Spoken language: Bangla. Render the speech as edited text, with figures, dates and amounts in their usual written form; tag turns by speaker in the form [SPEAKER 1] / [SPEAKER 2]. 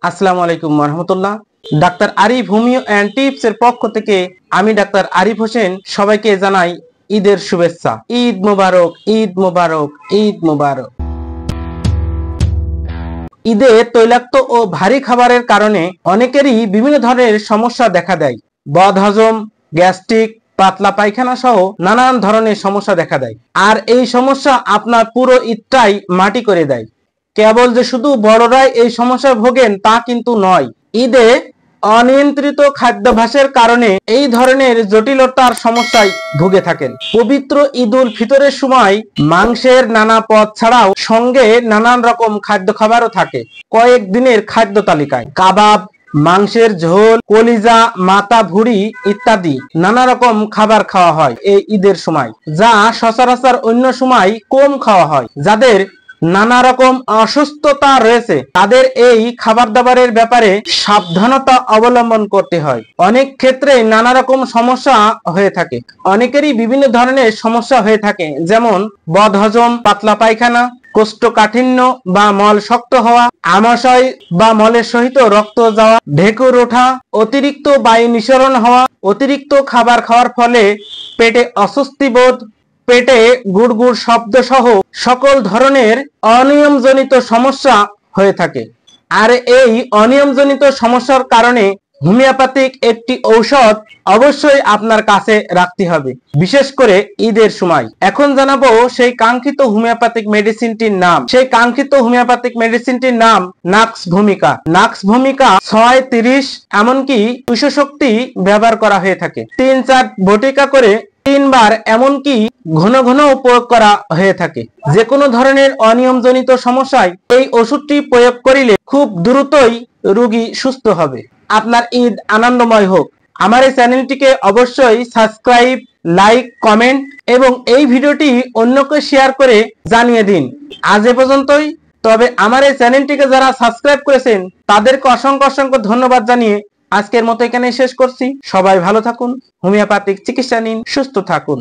[SPEAKER 1] আসসালামু আলাইকুম রহমতুল্লাহ। Doctor Arif homeo and tips এর পক্ষ থেকে আমি ডাক্তার আরিফ হোসেন সবাইকে জানাই ঈদের শুভেচ্ছা। ঈদ মোবারক, ঈদ মোবারক, ঈদ মোবারক। ঈদে তৈলাক্ত ও ভারী খাবারের কারণে অনেকেরই বিভিন্ন ধরনের সমস্যা দেখা দেয়। বদহজম, গ্যাস্ট্রিক, পাতলা পায়খানা সহ নানান ধরনের সমস্যা দেখা দেয়। আর এই সমস্যা আপনার পুরো ঈদটাই মাটি করে দেয়। কেবল যে শুধু বড়রাই এই সমস্যায় ভোগেন তা কিন্তু নয়। ঈদে অনিয়ন্ত্রিত খাদ্যাভ্যাসের কারণে এই ধরনের জটিলতার সমস্যায় ভুগে থাকেন। পবিত্র ঈদ উল ফিতরের সময় মাংসের নানা পদ ছাড়াও সঙ্গে নানান রকম খাদ্য খাবারও থাকে কয়েক দিনের খাদ্য তালিকায়। কাবাব, মাংসের ঝোল, কলিজা, মাথা, ভুঁড়ি ইত্যাদি নানা রকম খাবার খাওয়া হয় এই ঈদের সময়, যা সচরাচর অন্য সময় কম খাওয়া হয়। যাদের নানা রকম অসুস্থতা রয়েছে তাদের এই খাবার দাবারের ব্যাপারে সাবধানতা অবলম্বন করতে হয়। অনেক ক্ষেত্রে নানা রকম সমস্যা হয়ে থাকে। অনেকেরই বিভিন্ন ধরনের সমস্যা হয়ে থাকে, যেমন বদহজম, পাতলা পায়খানা, কোষ্ঠকাঠিন্য বা মল শক্ত হওয়া, আমাশয় বা মলের সহিত রক্ত যাওয়া, ঢেকুর ওঠা, অতিরিক্ত বায়ু নিঃসরণ হওয়া, অতিরিক্ত খাবার খাওয়ার ফলে পেটে অস্বস্তি বোধ, পেটে গুড়গুড় শব্দ সহ সকল ধরনের অনিয়মজনিত সমস্যা হয়ে থাকে। আর এই অনিয়মজনিত সমস্যার কারণে হোমিওপ্যাথিক একটি ঔষধ অবশ্যই আপনার কাছে রাখতে হবে, বিশেষ করে ঈদের সময়। এখন জানাবো সেই কাঙ্ক্ষিত হোমিওপ্যাথিক মেডিসিনটির নাম। সেই কাঙ্ক্ষিত হোমিওপ্যাথিক মেডিসিনটির নাম নাক্স ভূমিকা। নাক্স ভূমিকা 6-30 এমনকি 200 শক্তি ব্যবহার করা হয়ে থাকে। 3-4 বটিকা করে 3 বার এমনকি ঘন ঘন প্রয়োগ করা হয়ে থাকে। যে কোনো ধরনের অনিয়মজনিত সমস্যায় এই ওষুধটি প্রয়োগ করিলে খুব দ্রুতই রোগী সুস্থ হবে। আপনার ঈদ আনন্দময় হোক। আমার এই চ্যানেলটিকে অবশ্যই সাবস্ক্রাইব, লাইক, কমেন্ট এবং এই ভিডিওটি অন্যকে শেয়ার করে জানিয়ে দিন। আজ এ পর্যন্তই। তবে আমার এই চ্যানেলটিকে যারা সাবস্ক্রাইব করেছেন তাদেরকে অসংখ্য অসংখ্য ধন্যবাদ জানিয়ে আজকের মতো এখানে শেষ করছি। সবাই ভালো থাকুন, হোমিওপ্যাথিক চিকিৎসা নিন, সুস্থ থাকুন।